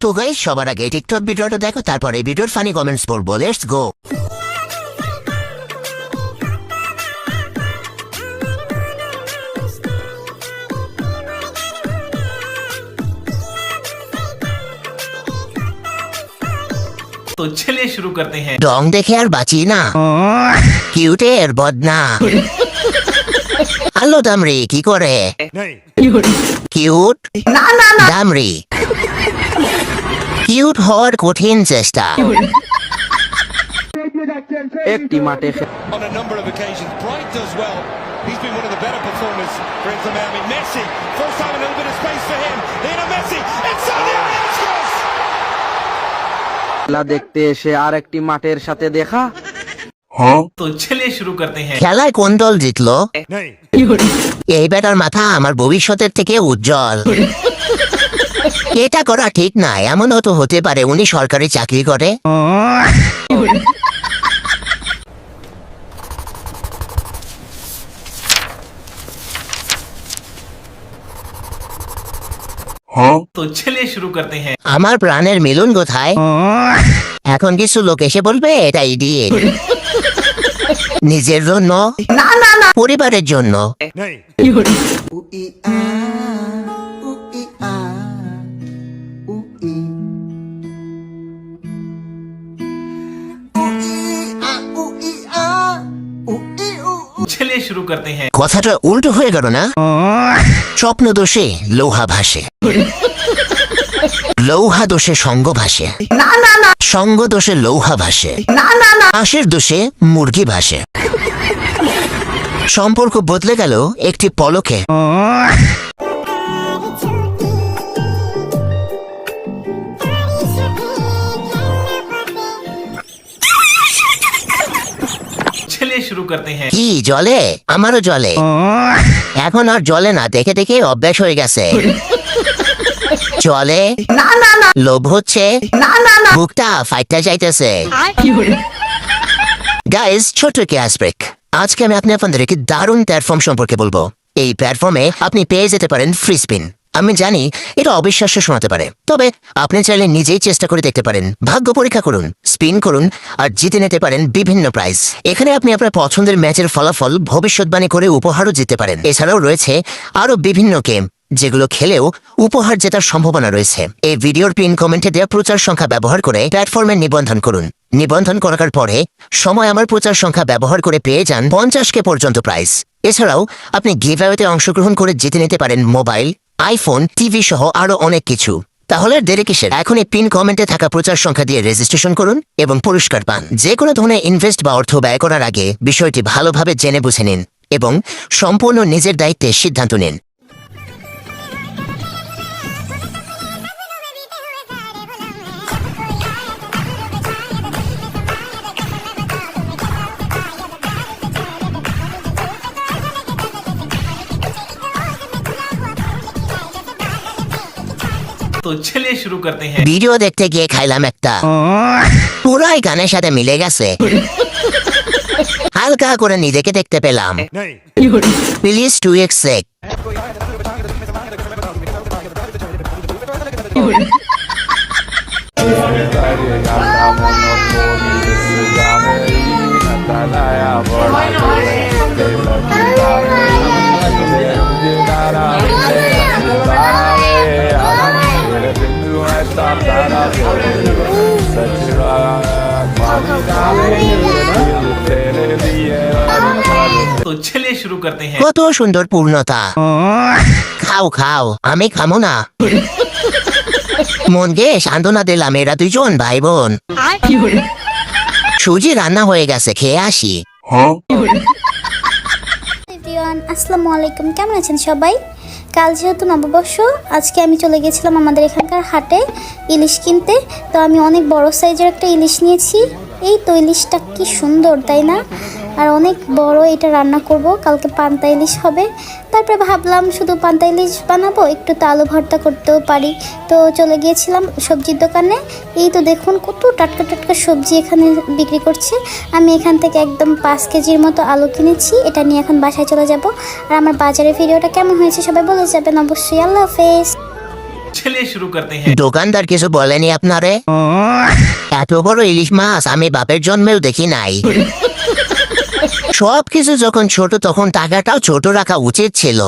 তো গাইস, সবার আগে টিকটক ভিডিওটা দেখো, তারপরে ভিডিওর ফানি কমেন্টস পড়বো। Let's go. तो चलिए शुरू करते हैं। ডং দেখে আর বাঁচি না, কিউটের বদনা। হ্যালো দামরি, কি করে? কিউট দামরি, কিউট হওয়ার কঠিন চেষ্টা। একটি মাঠে on a number of occasions. Bright does well. He's been one of the better performers for Inter Miami. Messi, first time a little bit of space for him. Lionel Messi, inside the area, and scores! খেলা দেখতে এসে আর একটি মাঠের সাথে দেখা। तो चलिए शुरू करते हैं। খেলায় কোন দল জিতলো? এই বেটার মাথা আমার ভবিষ্যতের থেকে উজ্জ্বল। এটা করা ঠিক না, এমনও তো হতে পারে উনি সরকারি চাকরি করে। तो चलिए शुरू करते हैं। আমার প্রাণের মিলন কোথায়? এখন কিছু লোক এসে বলবে এটা ইডিয়েট। নিজের জন্য, পরিবারের জন্য। चलिए शुरू करते हैं। কথাটা উল্টো হয়ে গেল না? স্বপ্ন দোষে লোহা ভাসে, লৌহা দোষে সঙ্গ ভাসে, সঙ্গ দোষে লৌহা ভাসে, আশের দোষে মুরগি ভাসে। সম্পর্ক বদলে গেল একটি পলকে। चलिए शुरू करते हैं। কি জলে? আমারও জলে। এখন আর জলে না, দেখে দেখে অভ্যাস হয়ে গেছে। চলে লোভ হচ্ছে, বুকটা ফাইটটা যাইতেছে। গাইজ, ছোট ক্লাস ব্রেক। আজকে আমি আপনাদের একটি দারুণ প্ল্যাটফর্ম সম্পর্কে বলবো। এই প্ল্যাটফর্মে আপনি পেয়ে যেতে পারেন ফ্রি স্পিন। আমি জানি এটা অবিশ্বাস্য শোনাতে পারে, তবে আপনি চাইলে নিজেই চেষ্টা করে দেখতে পারেন। ভাগ্য পরীক্ষা করুন, স্পিন করুন আর জিতে নিতে পারেন বিভিন্ন প্রাইজ। এখানে আপনি আপনার পছন্দের ম্যাচের ফলাফল ভবিষ্যৎবাণী করে উপহারও জিততে পারেন। এছাড়াও রয়েছে আরো বিভিন্ন গেম, যেগুলো খেলেও উপহার জেতার সম্ভাবনা রয়েছে। এই ভিডিওর পিন কমেন্টে দেওয়া প্রচার সংখ্যা ব্যবহার করে প্ল্যাটফর্মে নিবন্ধন করুন। নিবন্ধন করার পরে সময় আমার প্রচার সংখ্যা ব্যবহার করে পেয়ে যান 50K পর্যন্ত প্রাইজ। এছাড়াও আপনি গিভঅ্যাওয়েতে অংশগ্রহণ করে জিতে নিতে পারেন মোবাইল, আইফোন, টিভি সহ আরো অনেক কিছু। তাহলে দেরি কিসের? এখন এই পিন কমেন্টে থাকা প্রচার সংখ্যা দিয়ে রেজিস্ট্রেশন করুন এবং পুরস্কার পান। যে কোনো ধরনের ইনভেস্ট বা অর্থ ব্যয় করার আগে বিষয়টি ভালোভাবে জেনে বুঝে নিন এবং সম্পূর্ণ নিজের দায়িত্বে সিদ্ধান্ত নিন। तो चलिए शुरू करते हैं। ভিডিও দেখতে গিয়ে খাইলাম একটা, পুরাই গানের সাথে মিলে গেছে। হালকা করে নিজেকে দেখতে পেলাম। Please 2x check. तो चलिए शुरू करते हैं। কত সুন্দর পূর্ণতা। খাও খাও, আমি খামো না। মনকে সান্ত্বনা দিলাম, এরা দুজন ভাই বোন। সুজি রান্না হয়ে গেছে, খেয়ে আসি। এভরিওয়ান, আসসালামু আলাইকুম। কেমন আছেন সবাই? কাল যেহেতু নববর্ষ, আজকে আমি চলে গেছিলাম আমাদের এখানকার হাটে ইলিশ কিনতে। তো আমি অনেক বড় সাইজের একটা ইলিশ নিয়েছি। এই তো ইলিশটা কি সুন্দর, তাই না? আর অনেক বড়, এটা রান্না করব। কালকে পান্তা ইলিশ হবে। তারপরে ভাবলাম শুধু পান্তা ইলিশ বানাবো, একটু তো আলু ভর্তা করতেও পারি। তো চলে গিয়েছিলাম সবজির দোকানে। এই তো দেখুন কত টাটকা টাটকা সবজি এখানে বিক্রি করছে। আমি এখান থেকে একদম 5 কেজির মতো আলু কিনেছি। এটা নিয়ে এখন বাসায় চলে যাব। আর আমার বাজারের ভিডিওটা কেমন হয়েছে সবাই বলে যাবেন অবশ্যই। আল্লাহ হাফেজ। चलिए शुरू करते हैं। দোকানদার কিছু বলেনি আপনারে? এত বড় ইলিশ মাছ আমি বাপের জন্মেও দেখি নাই। সবকিছু যখন ছোট তখন টাকাটাও ছোট রাখা উচিত ছিল।